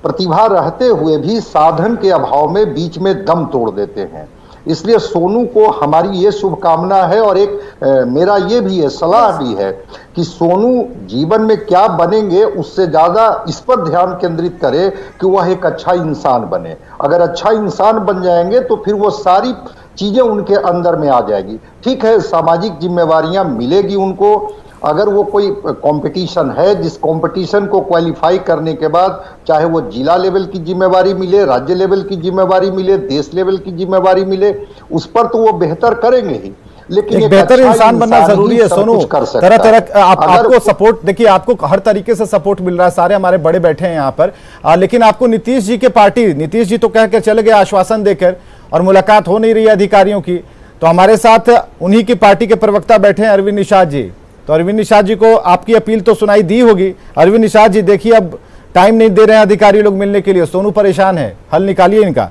प्रतिभा रहते हुए भी साधन के अभाव में बीच में दम तोड़ देते हैं, इसलिए सोनू को हमारी ये शुभकामना है। और एक मेरा ये भी है, सलाह भी है कि सोनू जीवन में क्या बनेंगे उससे ज्यादा इस पर ध्यान केंद्रित करे कि वह एक अच्छा इंसान बने। अगर अच्छा इंसान बन जाएंगे तो फिर वो सारी चीजें उनके अंदर में आ जाएगी। ठीक है, सामाजिक जिम्मेवारियां मिलेगी उनको। अगर वो कोई कंपटीशन है, जिस कंपटीशन को क्वालिफाई करने के बाद चाहे वो जिला लेवल की जिम्मेवारी मिले, राज्य लेवल की जिम्मेवारी मिले, देश लेवल की जिम्मेवारी मिले, उस पर तो वो बेहतर करेंगे ही। लेकिन एक बेहतर इंसान बनना जरूरी है सोनू। तरह तरह आपको सपोर्ट, देखिए आपको हर तरीके से सपोर्ट मिल रहा है, सारे हमारे बड़े बैठे हैं यहाँ पर, लेकिन आपको नीतीश जी के पार्टी, नीतीश जी तो कह के चले गए आश्वासन देकर, और मुलाकात हो नहीं रही है अधिकारियों की। तो हमारे साथ उन्हीं की पार्टी के प्रवक्ता बैठे हैं अरविंद निषाद जी। तो अरविंद निषाद जी को आपकी अपील तो सुनाई दी होगी। अरविंद निषाद जी देखिए, अब टाइम नहीं दे रहे हैं अधिकारी लोग मिलने के लिए, सोनू परेशान है, हल निकालिए इनका।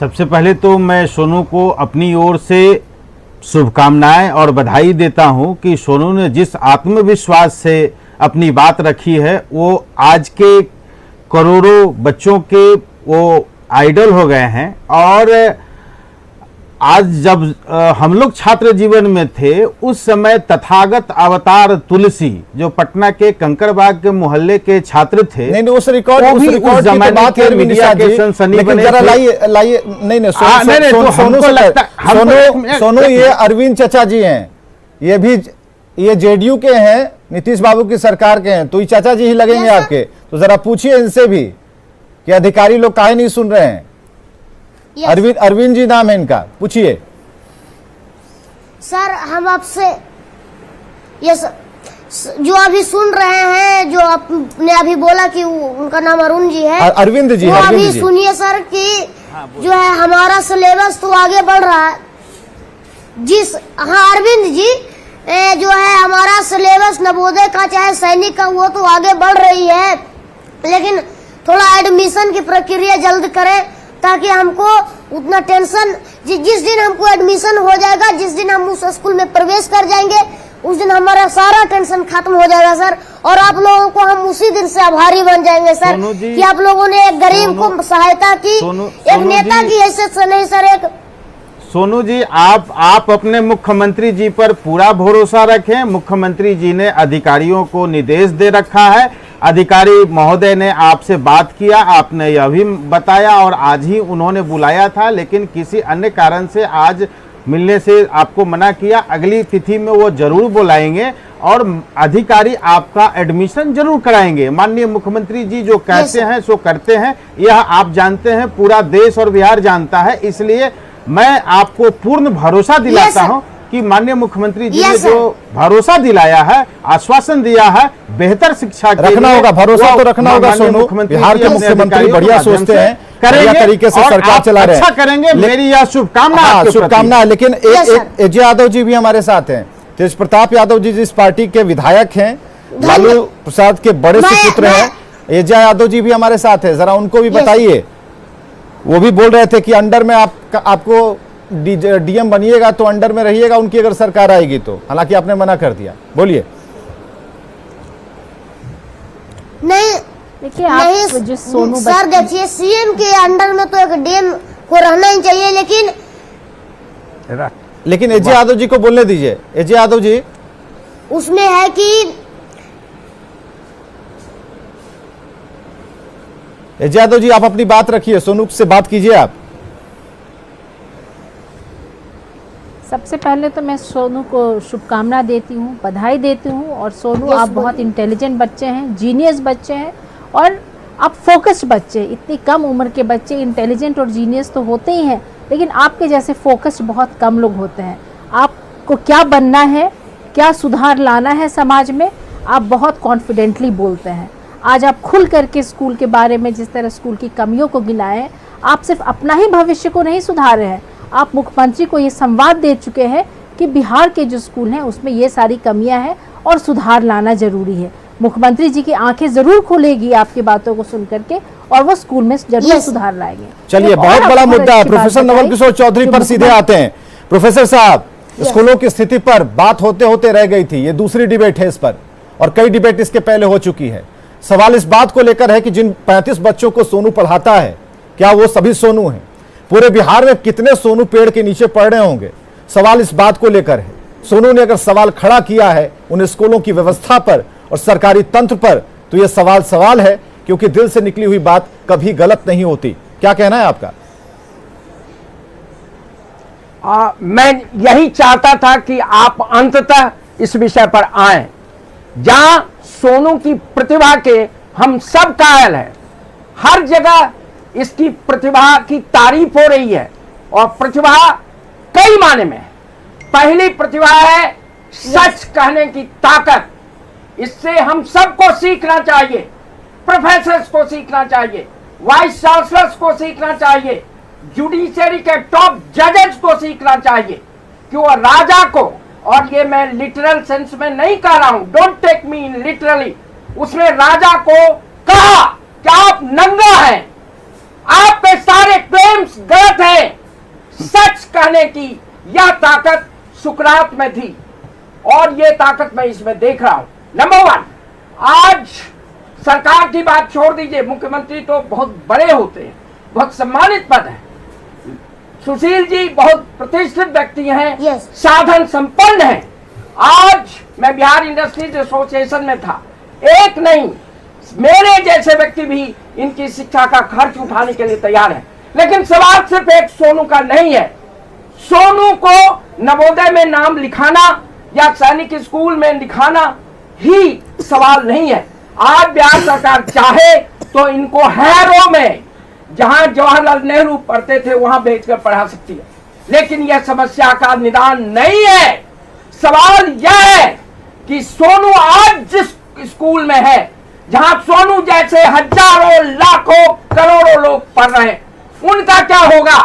सबसे पहले तो मैं सोनू को अपनी ओर से शुभकामनाएं और बधाई देता हूं कि सोनू ने जिस आत्मविश्वास से अपनी बात रखी है वो आज के करोड़ों बच्चों के वो आइडल हो गए हैं। और आज जब हम लोग छात्र जीवन में थे उस समय तथागत अवतार तुलसी जो पटना के कंकड़बाग के मोहल्ले के छात्र थे, नहीं उस रिकॉर्ड जमाने के मीडिया के सनसनी बने थे। लाइए नहीं सोनू ये अरविंद चचा जी हैं, ये भी ये जेडीयू के हैं, नीतीश बाबू की सरकार के हैं, तो ये चाचा जी ही लगेंगे आपके। तो जरा पूछिए इनसे भी कि अधिकारी लोग काहे नहीं सुन रहे हैं। अरविंद जी नाम है इनका, पूछिए। सर हम आपसे ये जो अभी सुन रहे हैं, जो आपने अभी बोला कि उनका नाम अरुण जी है, अरविंद जी, अभी सुनिए सर कि जो है हमारा सिलेबस तो आगे बढ़ रहा है। अरविंद जी जो है हमारा सिलेबस नवोदय का चाहे सैनिक का वो तो आगे बढ़ रही है, लेकिन थोड़ा एडमिशन की प्रक्रिया जल्द करें ताकि हमको उतना टेंशन, जिस दिन हमको एडमिशन हो जाएगा, जिस दिन हम उस स्कूल में प्रवेश कर जाएंगे, उस दिन हमारा सारा टेंशन खत्म हो जाएगा सर। और आप लोगों को हम उसी दिन से आभारी बन जाएंगे सर कि आप लोगों ने एक गरीब को सहायता की, एक नेता की हैसियत से नहीं सर। एक सोनू जी आप अपने मुख्यमंत्री जी पर पूरा भरोसा रखें। मुख्यमंत्री जी ने अधिकारियों को निर्देश दे रखा है, अधिकारी महोदय ने आपसे बात किया, आपने यह भी बताया और आज ही उन्होंने बुलाया था, लेकिन किसी अन्य कारण से आज मिलने से आपको मना किया। अगली तिथि में वो जरूर बुलाएंगे और अधिकारी आपका एडमिशन जरूर कराएंगे। माननीय मुख्यमंत्री जी जो कहते हैं सो करते हैं, यह आप जानते हैं, पूरा देश और बिहार जानता है। इसलिए मैं आपको पूर्ण भरोसा दिलाता हूं कि माननीय मुख्यमंत्री जी ने जो भरोसा दिलाया है, आश्वासन दिया है, बेहतर शिक्षा के रखना होगा, भरोसा तो रखना होगा। सोनू बिहार के मुख्यमंत्री बढ़िया सोचते हैं, बढ़िया तरीके से सरकार चला रहे हैं, अच्छा करेंगे, मेरी यह शुभकामना है। लेकिन एक एजे यादव जी भी हमारे साथ हैं, तेज प्रताप यादव जी जिस पार्टी के विधायक हैं, लालू प्रसाद के बड़े सुपुत्र हैं, एजे यादव जी भी हमारे साथ है, जरा उनको भी बताइए। वो भी बोल रहे थे कि अंडर में आपको डीएम बनिएगा तो अंडर में रहिएगा उनकी अगर सरकार आएगी तो, हालांकि आपने मना कर दिया। बोलिए। नहीं सर, देखिए सीएम के अंडर में तो एक डीएम को रहना ही चाहिए, लेकिन एजे यादव जी को बोलने दीजिए। एजे यादव जी उसमें है कि एजे यादव जी आप अपनी बात रखिए, सोनू से बात कीजिए आप। सबसे पहले तो मैं सोनू को शुभकामना देती हूँ, बधाई देती हूँ। और सोनू आप बहुत इंटेलिजेंट बच्चे हैं, जीनियस बच्चे हैं और आप फोकस्ड बच्चे। इतनी कम उम्र के बच्चे इंटेलिजेंट और जीनियस तो होते ही हैं, लेकिन आपके जैसे फोकस्ड बहुत कम लोग होते हैं। आपको क्या बनना है, क्या सुधार लाना है समाज में, आप बहुत कॉन्फिडेंटली बोलते हैं। आज आप खुल करके स्कूल के बारे में जिस तरह स्कूल की कमियों को गिनाएं, आप सिर्फ अपना ही भविष्य को नहीं सुधार रहे हैं, आप मुख्यमंत्री को ये संवाद दे चुके हैं कि बिहार के जो स्कूल हैं उसमें ये सारी कमियां हैं और सुधार लाना जरूरी है। मुख्यमंत्री जी की आंखें जरूर खुलेगी आपकी बातों को सुन करके और वो स्कूल में जरूर सुधार लाएंगे। चलिए, बहुत बड़ा मुद्दा है। प्रोफेसर नवल किशोर चौधरी पर सीधे आते हैं। प्रोफेसर साहब, स्कूलों की स्थिति पर बात होते होते रह गई थी, ये दूसरी डिबेट है इस पर, और कई डिबेट इसके पहले हो चुकी है। सवाल इस बात को लेकर है कि जिन 35 बच्चों को सोनू पढ़ाता है, क्या वो सभी सोनू हैं? पूरे बिहार में कितने सोनू पेड़ के नीचे पढ़ रहे होंगे? सवाल इस बात को लेकर है। सोनू ने अगर सवाल खड़ा किया है उन स्कूलों की व्यवस्था पर और सरकारी तंत्र पर, तो यह सवाल है, क्योंकि दिल से निकली हुई बात कभी गलत नहीं होती। क्या कहना है आपका? मैं यही चाहता था कि आप अंततः इस विषय पर आएं, जहां सोनू की प्रतिभा के हम सब कायल हैं। हर जगह इसकी प्रतिभा की तारीफ हो रही है और प्रतिभा कई माने में है। पहली प्रतिभा है सच कहने की ताकत। इससे हम सबको सीखना चाहिए, प्रोफेसर्स को सीखना चाहिए, वाइस चांसलर्स को सीखना चाहिए, जुडिशरी के टॉप जजेस को सीखना चाहिए कि वो राजा को, और ये मैं लिटरल सेंस में नहीं कह रहा हूं, don't take me in literally, उसने राजा को कहा कि आप नंगा हैं, आपके सारे क्लेम्स गलत हैं। सच कहने की यह ताकत सुकरात में थी और यह ताकत मैं इसमें देख रहा हूं। नंबर 1, आज सरकार की बात छोड़ दीजिए, मुख्यमंत्री तो बहुत बड़े होते हैं, बहुत सम्मानित पद है। सुशील जी बहुत प्रतिष्ठित व्यक्ति हैं, साधन संपन्न हैं। आज मैं बिहार इंडस्ट्रीज एसोसिएशन में था, एक नहीं मेरे जैसे व्यक्ति भी इनकी शिक्षा का खर्च उठाने के लिए तैयार है। लेकिन सवाल सिर्फ एक सोनू का नहीं है। सोनू को नवोदय में नाम लिखाना या सैनिक स्कूल में लिखाना ही सवाल नहीं है। आज बिहार सरकार चाहे तो इनको हैरो में, जहां जवाहरलाल नेहरू पढ़ते थे, वहां भेजकर पढ़ा सकती है, लेकिन यह समस्या का निदान नहीं है। सवाल यह है कि सोनू आज जिस स्कूल में है, जहां सोनू जैसे हजारों लाखों करोड़ों लोग पढ़ रहे हैं, उनका क्या होगा?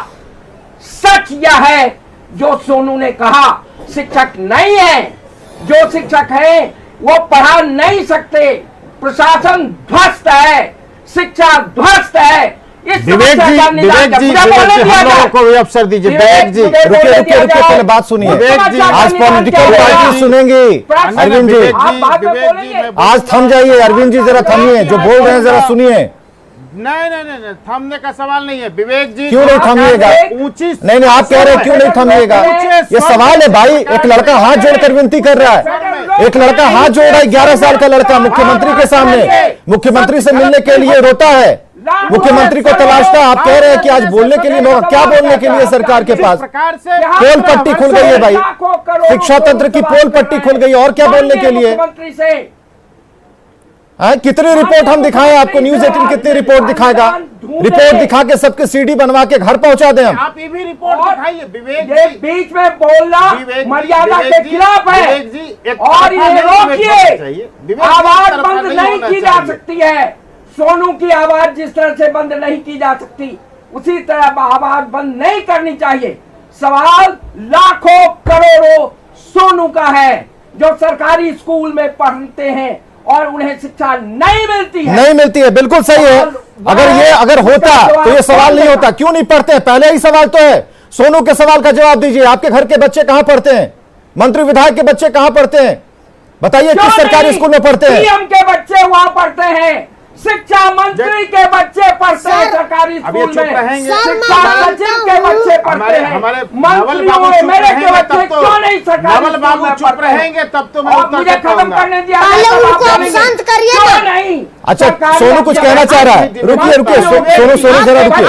सच यह है जो सोनू ने कहा, शिक्षक नहीं है, जो शिक्षक है वो पढ़ा नहीं सकते, प्रशासन ध्वस्त है, शिक्षा ध्वस्त है। विवेक जी, हम लोगों को भी अवसर दीजिए। विवेक जी, रुकिए पहले बात सुनिए। आज पॉलिटिकल पार्टी सुनेंगी। अरविंद जी, आज थम जाइए। अरविंद जी जरा थमिए, जो बोल रहे हैं जरा सुनिए। नहीं, थमने का सवाल नहीं है। विवेक जी, क्यों नहीं थमिएगा? नहीं, आप कह रहे हैं क्यों नहीं थमिएगा? ये सवाल है भाई। एक लड़का हाथ जोड़कर विनती कर रहा है, एक लड़का हाथ जोड़ रहा है, 11 साल का लड़का मुख्यमंत्री के सामने, मुख्यमंत्री से मिलने के लिए रोता है, मुख्यमंत्री को तलाशता। आप कह रहे हैं कि आज बोलने के लिए मौका, क्या बोलने के लिए सरकार के पास? पोल पट्टी खुल गई है भाई, शिक्षा तंत्र की पोल पट्टी खुल गई, और क्या बोलने के लिए? कितनी रिपोर्ट हम दिखाएं आपको? न्यूज़ 18 कितनी रिपोर्ट दिखाएगा? रिपोर्ट दिखा के सबके सीडी बनवा के घर पहुंचा दें हम। आप ये भी रिपोर्ट दिखाइए। विवेक ये बीच में बोलना मर्यादा के खिलाफ है और ये रोकिए। आवाज बंद नहीं की जा सकती है। सोनू की आवाज जिस तरह से बंद नहीं की जा सकती, उसी तरह आवाज बंद नहीं करनी चाहिए। सवाल लाखों करोड़ों सोनू का है जो सरकारी स्कूल में पढ़ते हैं और उन्हें शिक्षा नहीं मिलती है। नहीं मिलती है, बिल्कुल सही है। अगर होता तो ये सवाल नहीं होता। क्यों नहीं पढ़ते? पहले ही सवाल तो है। सोनू के सवाल का जवाब दीजिए। आपके घर के बच्चे कहां पढ़ते हैं? मंत्री विधायक के बच्चे कहां पढ़ते हैं? बताइए, किस सरकारी स्कूल में पढ़ते हैं? सीएम के बच्चे वहां पढ़ते हैं, शिक्षा मंत्री के बच्चे पढ़ते हैं सरकारी स्कूल में, शिक्षा सचिव के बच्चे पढ़ते हैं, मंत्रियों मेरे के बच्चे क्यों नहीं सरकारी नवल बाबू स्कूल में चुप पढ़ते हैं। रहेंगे तब तो मैं और उत्तर मुझे दे खत्म पाऊंगा। करने दिया पहले जाए तो उनको आप आप बोलेंगे। शांत करिए क्यों ना। नहीं? अच्छा, सरकारी सोनू कुछ कहना चाह रहा है। रुकिए रुकिए, सोनू जरा रुकिए।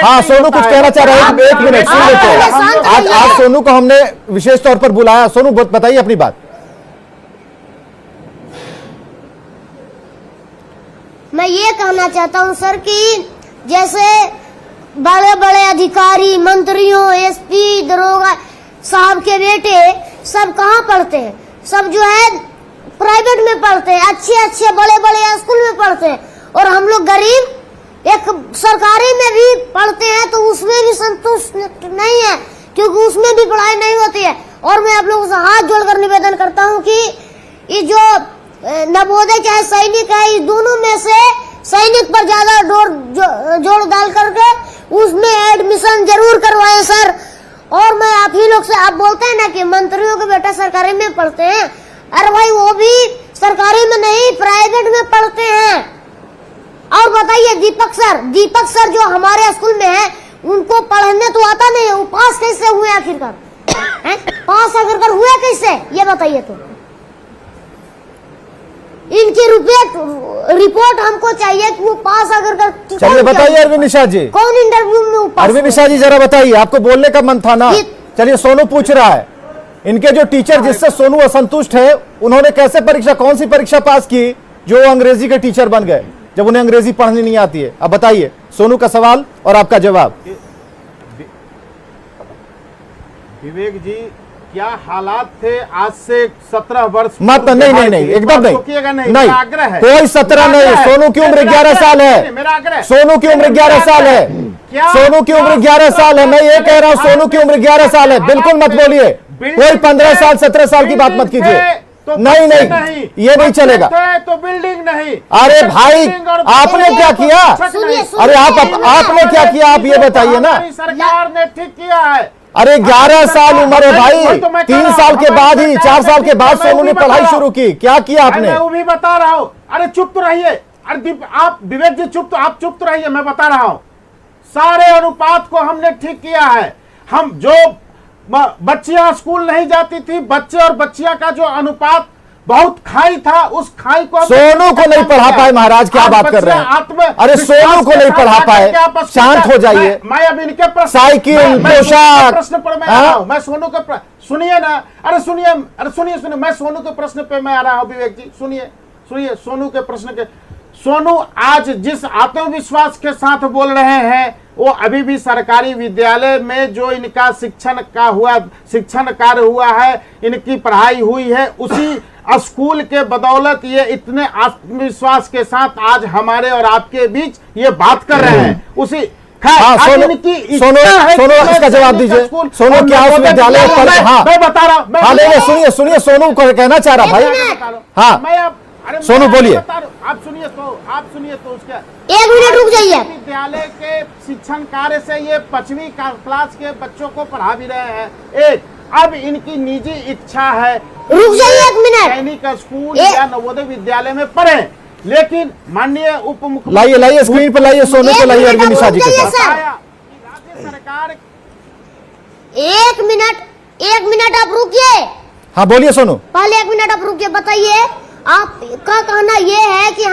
हाँ, सोनू कुछ कहना चाह रहा है, एक मिनट सुन लेते हैं। आज सोनू को हमने विशेष तौर पर बुलाया। सोनू बताइए अपनी बात। मैं ये कहना चाहता हूँ सर कि जैसे बड़े बड़े अधिकारी, मंत्रियों, एसपी, दरोगा साहब के बेटे सब कहाँ पढ़ते हैं? सब जो है प्राइवेट में पढ़ते हैं, अच्छे अच्छे बड़े बड़े स्कूल में पढ़ते हैं, और हम लोग गरीब एक सरकारी में भी पढ़ते हैं तो उसमें भी संतुष्ट नहीं है, क्योंकि उसमें भी पढ़ाई नहीं होती है। और मैं आप लोगों से हाथ जोड़कर निवेदन करता हूँ कि ये जो नवोदय चाहे सैनिक है, इस दोनों में से सैनिक पर ज्यादा जोर डाल करके उसमें एडमिशन जरूर करवाएं सर। और मैं आप ही लोग से, आप बोलते हैं ना कि मंत्रियों के बेटा सरकारी में पढ़ते हैं, अरे भाई वो भी सरकारी में नहीं प्राइवेट में पढ़ते हैं। और बताइए दीपक सर जो हमारे स्कूल में है, उनको पढ़ने तो आता नहीं है, वो पास कैसे हुए आखिरकार? पास आखिरकार हुए कैसे, ये बताइए। तो इनकी रिपोर्ट हमको चाहिए कि वो पास अगर कर। चलिए बताइए अरविंद निषाद जी, कौन इंटरव्यू में पास? अरविंद निषाद जी जरा बताइए, आपको बोलने का मन था ना। चलिए सोनू पूछ रहा है, इनके जो टीचर जिससे सोनू असंतुष्ट है, उन्होंने कैसे परीक्षा, कौन सी परीक्षा पास की जो अंग्रेजी के टीचर बन गए जब उन्हें अंग्रेजी पढ़नी नहीं आती है? अब बताइए सोनू का सवाल और आपका जवाब। विवेक जी, क्या हालात थे आज से 17 वर्ष? मत नहीं एकदम नहीं, आग्रह है, कोई 17 नहीं। सोनू की उम्र 11 साल है। मेरा आग्रह, सोनू की उम्र 11 साल है। सोनू की उम्र 11 साल है। मैं ये कह रहा हूँ सोनू की उम्र 11 साल है। बिल्कुल मत बोलिए, कोई 15 साल 17 साल की बात मत कीजिए। नहीं, ये नहीं चलेगा। तो बिल्डिंग नहीं। अरे भाई, आपने क्या किया? अरे आपने क्या किया, आप ये बताइए ना। सरकार ने ठीक किया है। अरे 11 साल उम्र है भाई, 3 साल के बाद ही, 4 साल के बाद सोनू ने पढ़ाई शुरू की। क्या किया आपने? मैं वो भी बता रहा हूँ। अरे चुप तो रहिए। अरे आप विवेक जी आप चुप तो रहिए, मैं बता रहा हूँ। सारे अनुपात को हमने ठीक किया है। हम जो बच्चियां स्कूल नहीं जाती थी, बच्चे और बच्चियां का जो अनुपात बहुत खाई था, उस खाई को सोनू को नहीं पढ़ा पाए। महाराज क्या बात कर रहे हैं? अरे सोनू को नहीं पढ़ा पाए, शांत हो जाइए। मैं अब इनके साइकिल, पोशाक, प्रश्न पर मैं आ रहा हूं। मैं सोनू का सुनिए ना। अरे सुनिए, मैं सोनू के प्रश्न पे मैं आ रहा हूं। विवेक जी सुनिए सोनू के प्रश्न के। सोनू आज जिस आत्मविश्वास के साथ बोल रहे हैं, वो अभी भी सरकारी विद्यालय में जो इनका शिक्षण कार्य हुआ है, इनकी पढ़ाई हुई है, उसी स्कूल के बदौलत ये इतने आत्मविश्वास के साथ आज हमारे और आपके बीच ये बात कर रहे हैं। उसी सोनू इसका जवाब दीजिए। सोनू क्या उस विद्यालय पर? हाँ मैं बता रहा हूँ। सुनिए सोनू को कहना चाह रहा भाई। हाँ सोनू बोलिए। आप सुनिए तो उसका 1 मिनट रुक जाइए। विद्यालय के शिक्षण कार्य से ये 5वीं क्लास के बच्चों को पढ़ा भी रहे हैं। अब इनकी निजी इच्छा है, रुक जाइए 1 मिनट, सैनिक स्कूल या नवोदय विद्यालय में पढ़े। लेकिन माननीय उप मुख्यमंत्री लाइए स्क्रीन पर लाइए सोनू को, लाइए अरविंद निषाद जी के साथ। राज्य सरकार 1 मिनट आप रुकिए। हाँ बोलिए सोनू। पहले 1 मिनट आप रुकिए। बताइए, आपका कहना यह है कि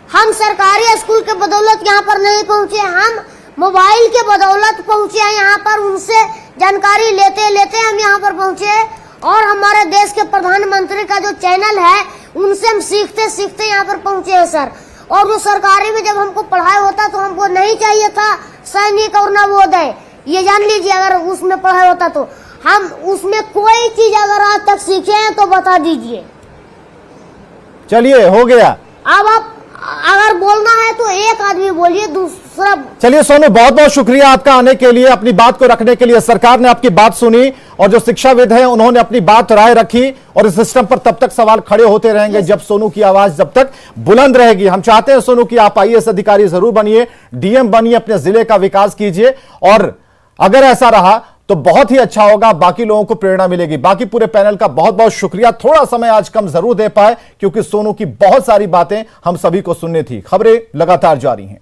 हम सरकारी स्कूल के बदौलत यहाँ पर नहीं पहुँचे, हम मोबाइल के बदौलत पहुँचे हैं यहाँ पर। उनसे जानकारी लेते लेते हम यहाँ पर पहुँचे, और हमारे देश के प्रधानमंत्री का जो चैनल है, उनसे हम सीखते सीखते यहाँ पर पहुँचे हैं सर। और जो सरकारी में जब हमको पढ़ाई होता तो हमको नहीं चाहिए था सैनिक और नवोदय, ये जान लीजिए। अगर उसमें पढ़ाई होता तो हम उसमें कोई चीज अगर आज तक सीखे हैं तो बता दीजिए। चलिए हो गया। अब आप अगर बोलना है तो एक आदमी बोलिए, दूसरा। चलिए सोनू, बहुत बहुत शुक्रिया आपका आने के लिए, अपनी बात को रखने के लिए। सरकार ने आपकी बात सुनी और जो शिक्षाविद हैं उन्होंने अपनी बात राय रखी, और इस सिस्टम पर तब तक सवाल खड़े होते रहेंगे जब सोनू की आवाज जब तक बुलंद रहेगी। हम चाहते हैं सोनू कि आप IAS अधिकारी जरूर बनिए, DM बनिए, अपने जिले का विकास कीजिए, और अगर ऐसा रहा तो बहुत ही अच्छा होगा, बाकी लोगों को प्रेरणा मिलेगी। बाकी पूरे पैनल का बहुत बहुत शुक्रिया। थोड़ा समय आज कम जरूर दे पाए क्योंकि सोनू की बहुत सारी बातें हम सभी को सुननी थी। खबरें लगातार जारी हैं।